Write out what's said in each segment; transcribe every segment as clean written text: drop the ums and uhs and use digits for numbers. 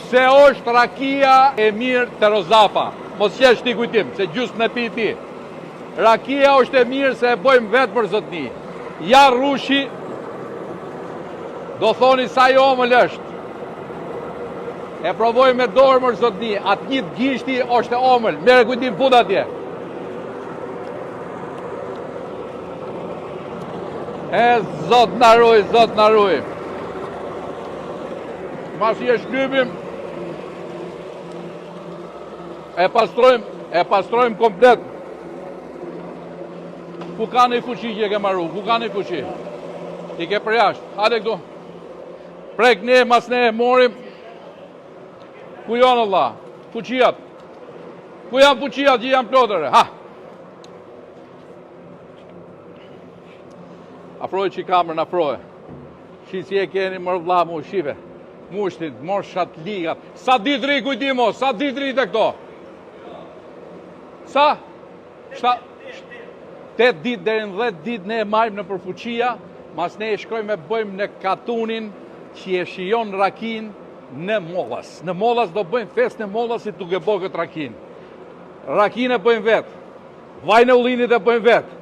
se është rakia e mirë të Rozafa. Mos qesh ti kujtim, se gjusë në pi ti. Rakia është e mirë se e bojmë vetë për zotni. Ja rushi, do thoni sa jo më lësht. E provojmë me dorë më zotni, atë një gishti është e omël, mere kujtim fut atje. E, zot në ruj, zot në ruj. Masi e shkrypim, e pastrojmë komplet. Ku ka në i fuqi që e ke marru, ku ka në i fuqi? I ke përjasht, hajde këtu. Prek ne, mas ne e morim. Ku janë Allah? Fuqijat. Ku janë fuqijat që janë plotëre? Ha! Afroj që i kamërën, afroj. Shi si e keni mërë vla mu shive. Mushtin, morë shat ligat. Sa ditri kujtimo, sa ditri të këto? Sa? 8 dit deri në 10 dit ne e majmë në përfuqia, mas ne e shkrojmë e bëjmë në katunin që e shion rakin në Mollas. Në Mollas do bëjmë fest në Mollasit duke bo këtë rakin. Rakin e bëjmë vetë, vajnë e ullinit e bëjmë vetë,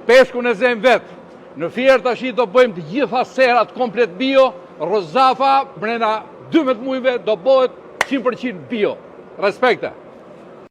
peshku në zemë vetë. Në Fier tash do bëjmë të gjitha serat komplet bio, Rozafa brenda 12 mujve do bëhet 100% bio. Respekte.